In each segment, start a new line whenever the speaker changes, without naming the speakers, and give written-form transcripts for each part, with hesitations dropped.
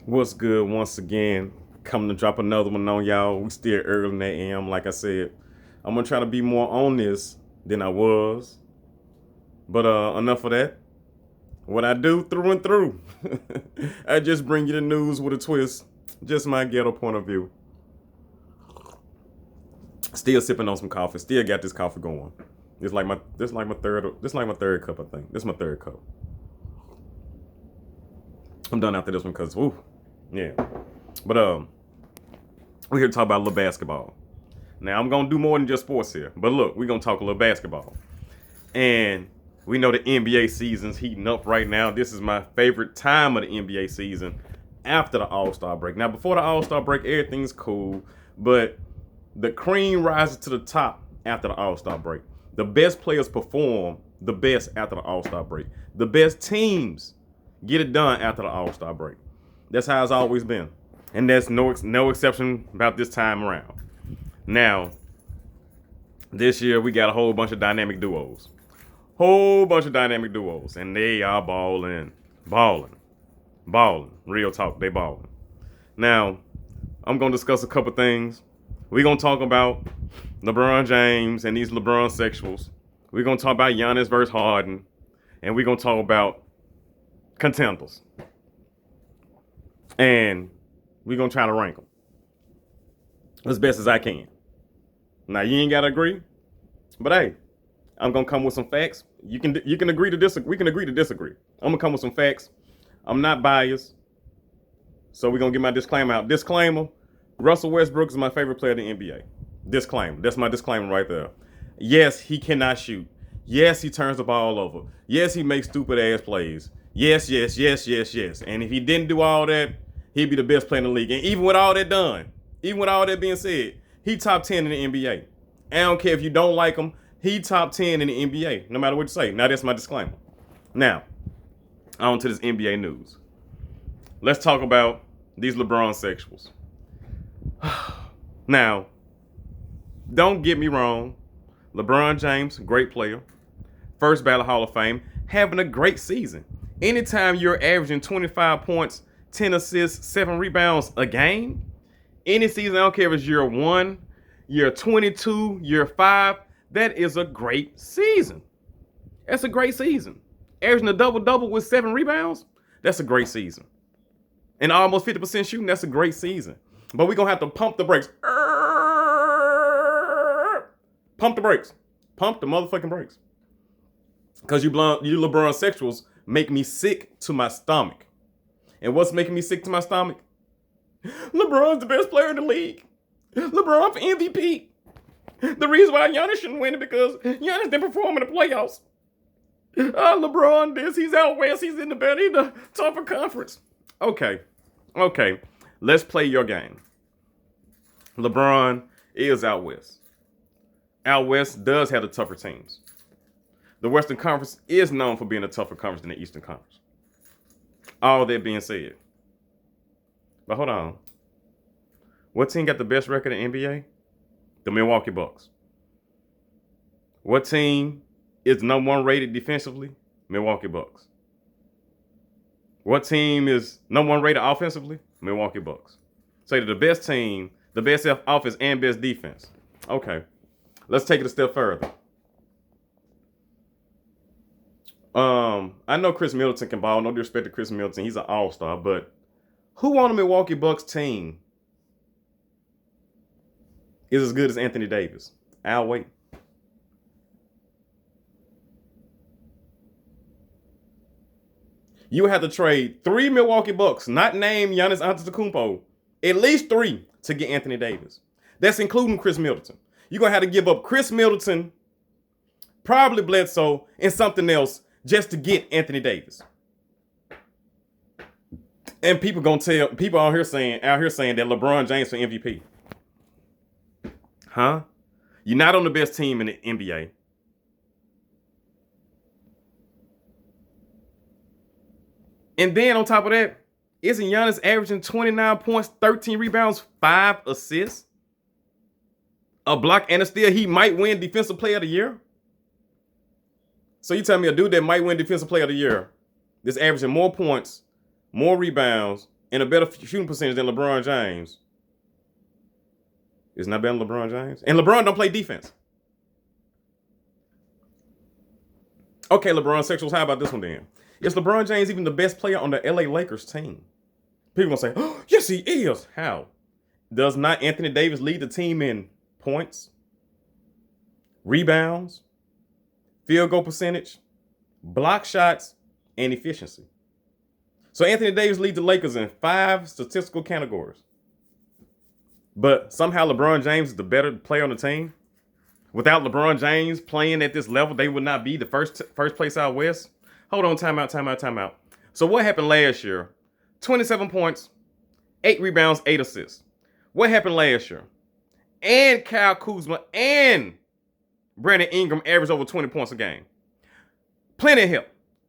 What's good once again? Coming to drop another one on y'all. We still early in the AM, like I said. I'm gonna try to be more on this than I was. But enough of that. What I do through and through. I just bring you the news with a twist. Just my ghetto point of view. Still sipping on some coffee. Still got this coffee going. This like my third cup, I think. This is my third cup. I'm done after this one because woo. Yeah. But we're here to talk about a little basketball. Now I'm gonna do more than just sports here. But look, we're gonna talk a little basketball. And we know the NBA season's heating up right now. This is my favorite time of the NBA season after the All-Star break. Now, before the All-Star break, everything's cool, but the cream rises to the top after the All-Star break. The best players perform the best after the All-Star break. The best teams get it done after the All-Star break. That's how it's always been. And there's no exception about this time around. Now, this year we got a whole bunch of dynamic duos. And they are balling. Real talk, they balling. Now, I'm gonna discuss a couple things. We're gonna talk about LeBron James and these Lebronsexuals. We're gonna talk about Giannis versus Harden, and we're gonna talk about contenders. And we're gonna try to rank them as best as I can. Now you ain't gotta agree, but hey, I'm gonna come with some facts. You can agree to disagree. We can agree to disagree. I'm gonna come with some facts. I'm not biased, so we're gonna get my disclaimer out. Disclaimer: Russell Westbrook is my favorite player in the NBA. Disclaimer. That's my disclaimer right there. Yes, he cannot shoot. Yes, he turns the ball over. Yes, he makes stupid ass plays. Yes. And if he didn't do all that, he'd be the best player in the league. And even with all that done, even with all that being said, he top 10 in the NBA. I don't care if you don't like him, he top 10 in the NBA, no matter what you say. Now that's my disclaimer. Now, on to this NBA news. Let's talk about these Lebronsexuals. Now, don't get me wrong. LeBron James, great player. First ballot Hall of Fame, having a great season. Anytime you're averaging 25 points, 10 assists, 7 rebounds a game, any season, I don't care if it's year 1, year 22, year 5, that is a great season. That's a great season. Averaging a double-double with 7 rebounds, that's a great season. And almost 50% shooting, that's a great season. But we're going to have to pump the brakes. Pump the brakes. Pump the motherfucking brakes. Because you Lebronsexuals make me sick to my stomach. And what's making me sick to my stomach? LeBron's the best player in the league. LeBron for MVP. The reason why Giannis shouldn't win it because Giannis didn't perform in the playoffs. LeBron this, he's out west, he's in the tougher conference. Okay. Let's play your game. LeBron is out west. Out west does have the tougher teams. The Western Conference is known for being a tougher conference than the Eastern Conference. All that being said. But hold on. What team got the best record in NBA? The Milwaukee Bucks. What team is number 1 rated defensively? Milwaukee Bucks. What team is number 1 rated offensively? Milwaukee Bucks. Say that the best team, the best offense and best defense. Okay. Let's take it a step further. I know Chris Middleton can ball. No disrespect to Chris Middleton. He's an all-star. But who on the Milwaukee Bucks team is as good as Anthony Davis? I'll wait. You have to trade 3 Milwaukee Bucks, not name Giannis Antetokounmpo, at least 3 to get Anthony Davis. That's including Chris Middleton. You're going to have to give up Chris Middleton, probably Bledsoe, and something else just to get Anthony Davis. And people out here saying that LeBron James for MVP. Huh? You're not on the best team in the NBA. And then on top of that, isn't Giannis averaging 29 points, 13 rebounds, 5 assists? A block, and still he might win Defensive Player of the Year? So you tell me a dude that might win Defensive Player of the Year that's averaging more points, more rebounds, and a better shooting percentage than LeBron James is not better than LeBron James. And LeBron don't play defense. Okay, Lebronsexuals, how about this one then? Is LeBron James even the best player on the LA Lakers team? People gonna say, oh, yes, he is. How? Does not Anthony Davis lead the team in points, rebounds, field goal percentage, block shots, and efficiency? So Anthony Davis leads the Lakers in 5 statistical categories. But somehow LeBron James is the better player on the team. Without LeBron James playing at this level, they would not be the first place out west. Hold on, timeout. So what happened last year? 27 points, 8 rebounds, 8 assists. What happened last year? And Kyle Kuzma and Brandon Ingram averaged over 20 points a game. Plenty of help.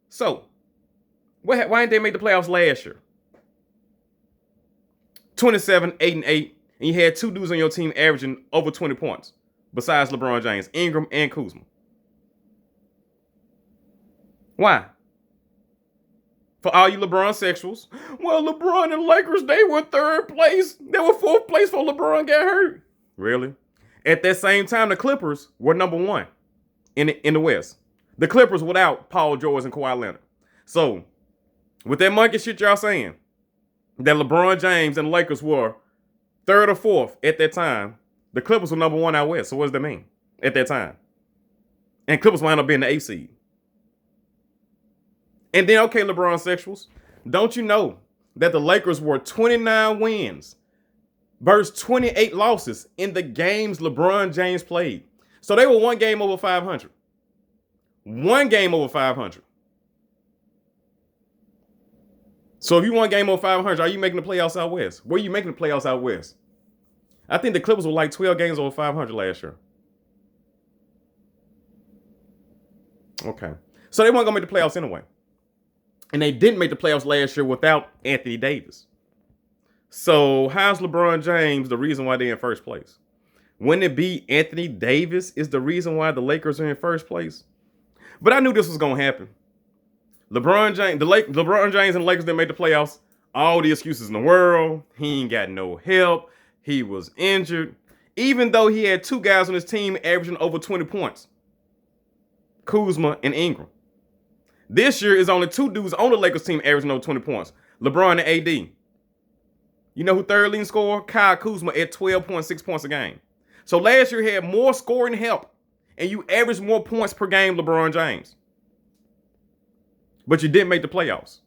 So, why didn't they make the playoffs last year? 27, 8, and 8, and you had 2 dudes on your team averaging over 20 points. Besides LeBron James, Ingram and Kuzma. Why? For all you Lebronsexuals, well, LeBron and Lakers, they were 3rd place. They were 4th place before LeBron got hurt. Really? At that same time, the Clippers were number 1 in the West. The Clippers without Paul George and Kawhi Leonard. So, with that monkey shit y'all saying, that LeBron James and the Lakers were 3rd or 4th at that time, the Clippers were number 1 out west. So what does that mean at that time? And Clippers wound up being the 8th seed. And then, okay, Lebronsexuals, don't you know that the Lakers were 29 wins versus 28 losses in the games LeBron James played? So they were 1 game over 500. 1 game over 500. So if you 1 game over 500, are you making the playoffs out west? Where are you making the playoffs out west? I think the Clippers were like 12 games over 500 last year. Okay. So they weren't going to make the playoffs anyway. And they didn't make the playoffs last year without Anthony Davis. So how's LeBron James the reason why they're in first place? Wouldn't it be Anthony Davis is the reason why the Lakers are in first place? But I knew this was going to happen. LeBron James and the Lakers didn't make the playoffs. All the excuses in the world. He ain't got no help. He was injured. Even though he had 2 guys on his team averaging over 20 points. Kuzma and Ingram. This year is only 2 dudes on the Lakers team averaging over 20 points. LeBron and AD. You know who 3rd leading scorer? Kyle Kuzma at 12.6 points a game. So last year he had more scoring help. And you averaged more points per game, LeBron James. But you didn't make the playoffs.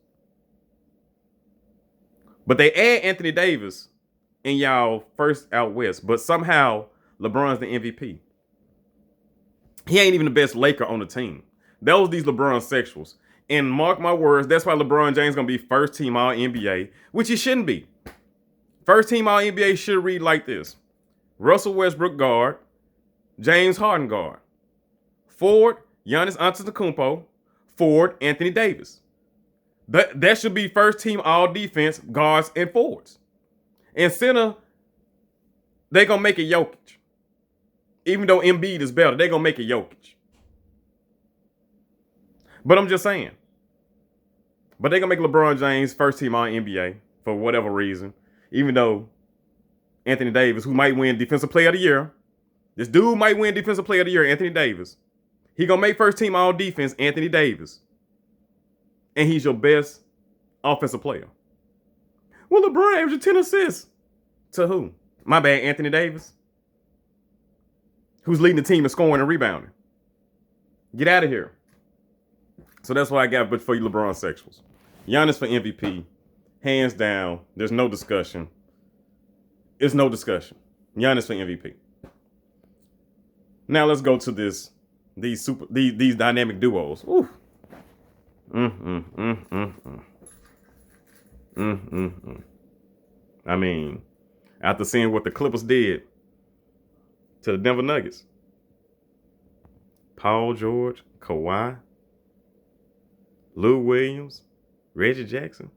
But they add Anthony Davis in y'all first out west. But somehow LeBron's the MVP. He ain't even the best Laker on the team. Those these Lebronsexuals. And mark my words, that's why LeBron James going to be first team all NBA, which he shouldn't be. First team all NBA should read like this. Russell Westbrook guard, James Harden guard. Forward, Giannis Antetokounmpo. Forward, Anthony Davis. That should be first team all defense, guards, and forwards. And center, they going to make it Jokic. Even though Embiid is better, they going to make it Jokic. But I'm just saying. But they're going to make LeBron James first team all NBA for whatever reason. Even though Anthony Davis, who might win Defensive Player of the Year, this dude might win Defensive Player of the Year, Anthony Davis. He going to make first team all defense, Anthony Davis. And he's your best offensive player. Well, LeBron averaged 10 assists. To who? My bad, Anthony Davis. Who's leading the team in scoring and rebounding. Get out of here. So that's why I got but for you Lebronsexuals. Giannis for MVP. Hands down. There's no discussion. It's no discussion. Giannis for MVP. Now let's go to these dynamic duos. Ooh. I mean, after seeing what the Clippers did to the Denver Nuggets, Paul George, Kawhi, Lou Williams, Reggie Jackson,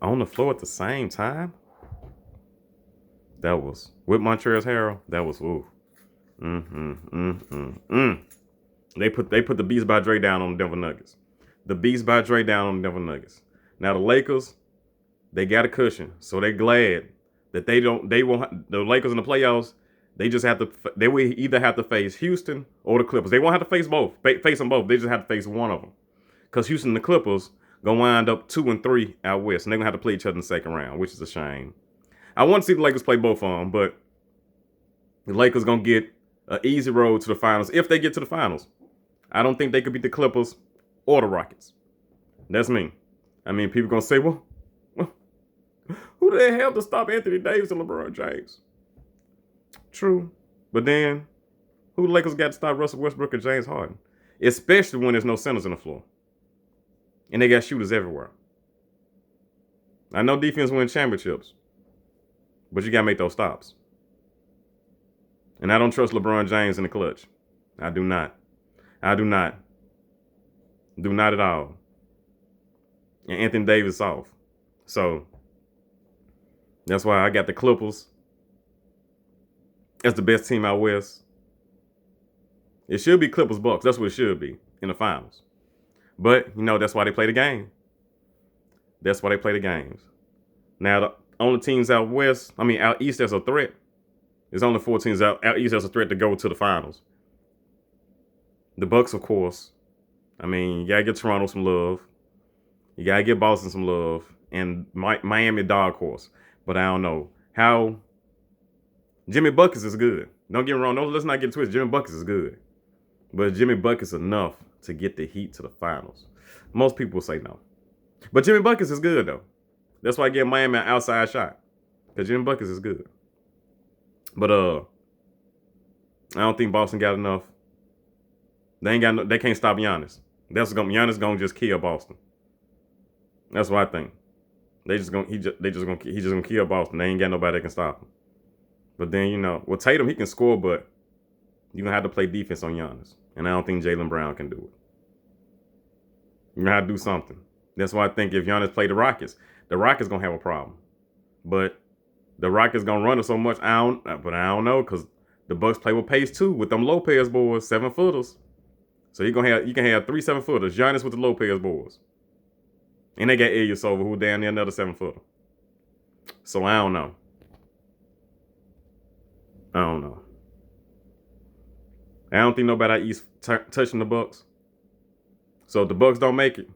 on the floor at the same time. That was with Montrezl Harrell. That was ooh. They put the Beats by Dre down on the Denver Nuggets. the Beast by Dre down on the Denver Nuggets. Now the Lakers, they got a cushion, so they're glad that they won't, the Lakers in the playoffs, they will either have to face Houston or the Clippers. They won't have to face face them both. They just have to face one of them. Because Houston and the Clippers gonna wind up 2-3 out west, and they're gonna have to play each other in the second round, which is a shame. I want to see the Lakers play both of them, but the Lakers gonna get an easy road to the finals if they get to the finals. I don't think they could beat the Clippers or the Rockets. That's me. I mean, people gonna say, well, who the hell to stop Anthony Davis and LeBron James? True. But then, who the Lakers got to stop Russell Westbrook and James Harden? Especially when there's no centers on the floor. And they got shooters everywhere. I know defense wins championships, but you got to make those stops. And I don't trust LeBron James in the clutch. I do not. I do not. Do not at all. And Anthony Davis off. So, that's why I got the Clippers as the best team out west. It should be Clippers Bucks. That's what it should be in the finals. But, that's why they play the game. That's why they play the games. Now, the only teams out east that's a threat. There's only 4 teams out east that's a threat to go to the finals. The Bucks, of course. You got to get Toronto some love. You got to get Boston some love. And Miami dog horse. But I don't know how. Jimmy Buckets is good. Don't get me wrong. Let's not get twisted. Jimmy Buckets is good. But Jimmy Buckets enough to get the Heat to the finals. Most people say no. But Jimmy Buckets is good, though. That's why I give Miami an outside shot. Because Jimmy Buckets is good. But I don't think Boston got enough. They can't stop Giannis. Giannis gonna just kill Boston. That's what I think. He's just gonna kill Boston. They ain't got nobody that can stop him. But then, Tatum, he can score, but you're going to have to play defense on Giannis. And I don't think Jaylen Brown can do it. You're going to have to do something. That's why I think if Giannis play the Rockets going to have a problem. But the Rockets going to run it so much, I don't know, because the Bucks play with pace too, with them Lopez boys, 7-footers. So you can have 3 7-footers, Giannis with the Lopez boys. And they got Ilyasova, who down there, another 7-footer. So I don't know. I don't think nobody out east touching the Bucks. So if the Bucks don't make it,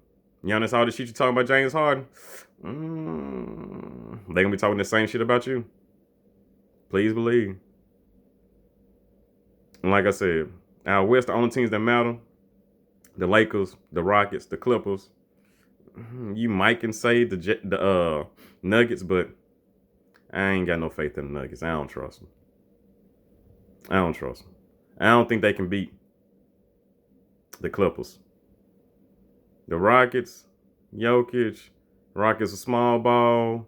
Giannis, all the shit you talking about James Harden, they gonna be talking the same shit about you. Please believe. And like I said, out west, the only teams that matter, the Lakers, the Rockets, the Clippers. You might can say the Nuggets, but I ain't got no faith in the Nuggets. I don't trust them. I don't think they can beat the Clippers. The Rockets, Jokic, Rockets a small ball.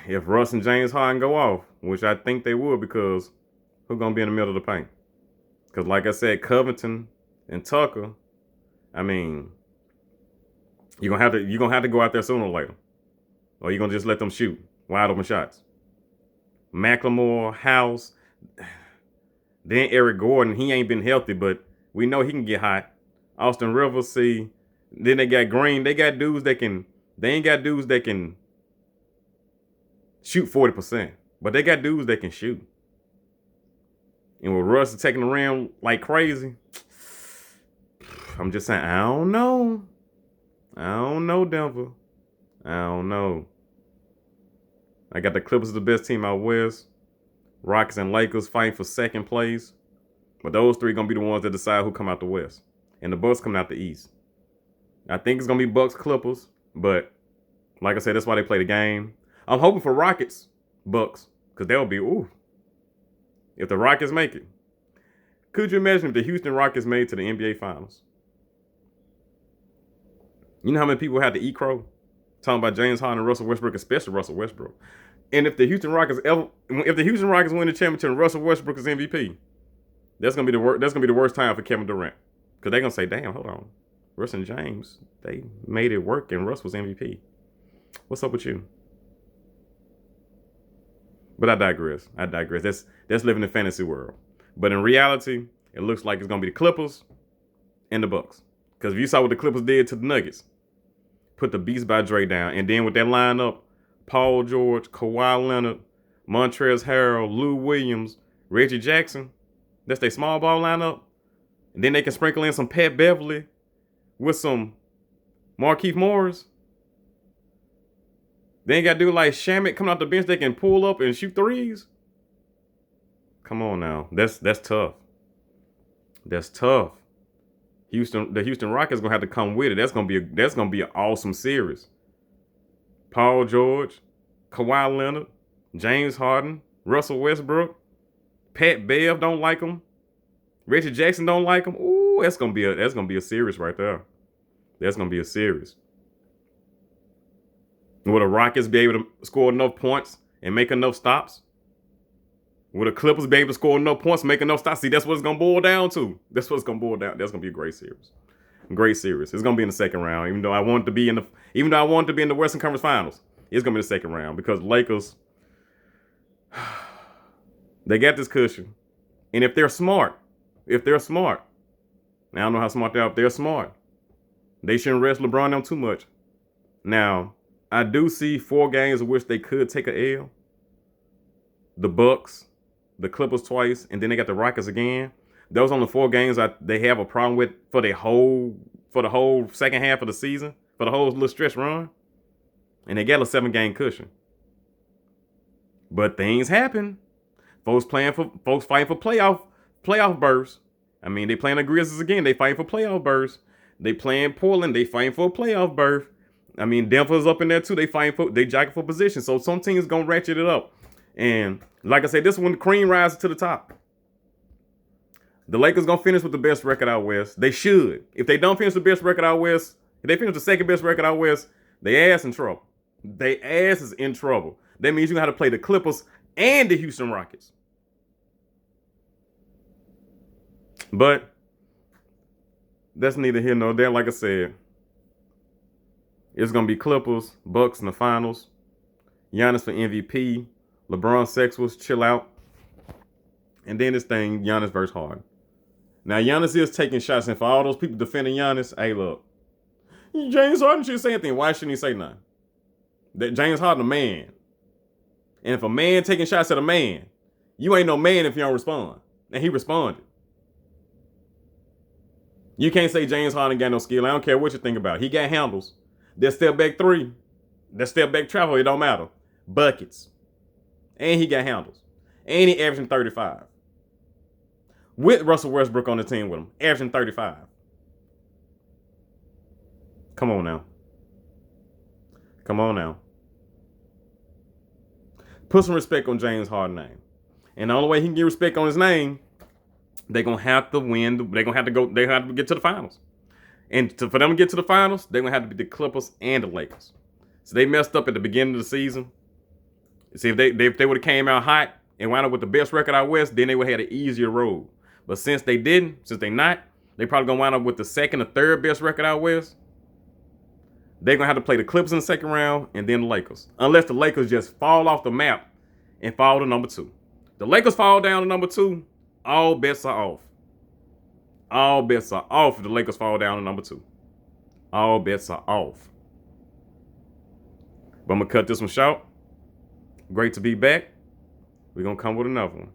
If Russ and James Harden go off, which I think they will, because who's gonna be in the middle of the paint? Because like I said, Covington and Tucker, you're gonna have to go out there sooner or later. Or you're gonna just let them shoot wide open shots. McLemore, House, then Eric Gordon, he ain't been healthy, but we know he can get hot. Austin Rivers, then they got Green. They ain't got dudes that can shoot 40%, but they got dudes that can shoot. And with Russ taking the rim like crazy, I'm just saying, I don't know, Denver. I don't know. I got the Clippers the best team out west. Rockets and Lakers fighting for second place. But those 3 going to be the ones that decide who come out the west. And the Bucks coming out the east. I think it's going to be Bucks Clippers. But like I said, that's why they play the game. I'm hoping for Rockets Bucks. Because they'll be, if the Rockets make it. Could you imagine if the Houston Rockets made it to the NBA Finals? You know how many people had to eat crow? Talking about James Harden and Russell Westbrook, especially Russell Westbrook. And if the Houston Rockets win the championship and Russell Westbrook is MVP, that's gonna be the worst time for Kevin Durant. Because they're gonna say, damn, hold on. Russ and James, they made it work and Russ was MVP. What's up with you? But I digress. That's living in the fantasy world. But in reality, it looks like it's gonna be the Clippers and the Bucks. Because if you saw what the Clippers did to the Nuggets, put the Beast by Dre down. And then with that lineup, Paul George, Kawhi Leonard, Montrezl Harrell, Lou Williams, Reggie Jackson, that's their small ball lineup. And then they can sprinkle in some Pat Beverly with some Markieff Morris. They ain't got to do like Shamet coming off the bench. They can pull up and shoot threes. Come on now. That's tough. That's tough. The Houston Rockets gonna have to come with it. That's gonna be an awesome series. Paul George, Kawhi Leonard, James Harden, Russell Westbrook, Pat Bev don't like him. Reggie Jackson don't like him. Ooh, that's gonna be a series right there. That's gonna be a series. Will the Rockets be able to score enough points and make enough stops? Will the Clippers be able to score enough points, make enough stops? See, that's what it's gonna boil down to. That's what it's gonna boil down. That's gonna be a great series. Great series. It's gonna be in the second round. Even though I want to be in the Western Conference Finals, it's gonna be the second round because Lakers, they got this cushion. And if they're smart, now I don't know how smart they are, if they're smart, they shouldn't rest LeBron them too much. Now, I do see 4 games in which they could take a L. The Bucks, the Clippers twice, and then they got the Rockets again. Those only 4 games they have a problem with for the whole second half of the season, for the whole little stretch run. And they got a 7-game cushion. But things happen. Folks fighting for playoff berths. I mean, they playing the Grizzlies again. They fighting for playoff berths. They playing Portland. They fighting for a playoff berth. I mean, Denver's up in there too. They jockeying for position. So some teams gonna ratchet it up. And like I said, this is when the cream rises to the top. The Lakers gonna finish with the best record out west. They should. If they don't finish the best record out west, if they finish the second best record out west, they ass in trouble. They ass is in trouble. That means you have to play the Clippers and the Houston Rockets. But that's neither here nor there. Like I said, it's gonna be Clippers, Bucks in the finals. Giannis for MVP. Lebronsexuals, chill out. And then this thing, Giannis versus Harden. Now, Giannis is taking shots, and for all those people defending Giannis, hey, look, James Harden shouldn't say anything. Why shouldn't he say nothing? That James Harden a man. And if a man taking shots at a man, you ain't no man if you don't respond. And he responded. You can't say James Harden got no skill. I don't care what you think about it. He got handles. That step back 3, that step back travel, it don't matter. Buckets. And he got handles. And he averaging 35. With Russell Westbrook on the team with him, averaging 35. Come on now. Put some respect on James Harden's name. And the only way he can get respect on his name, they're going to have to win. They're going to have to get to the finals. And for them to get to the finals, they're going to have to be the Clippers and the Lakers. So they messed up at the beginning of the season. See, if they would have came out hot and wound up with the best record out west, then they would have had an easier road. But since they didn't, they probably going to wind up with the second or third best record out west. They're going to have to play the Clippers in the second round and then the Lakers. Unless the Lakers just fall off the map and fall to number 2. The Lakers fall down to number 2, all bets are off. All bets are off if the Lakers fall down to number 2. All bets are off. But I'm going to cut this one short. Great to be back. We're going to come with another one.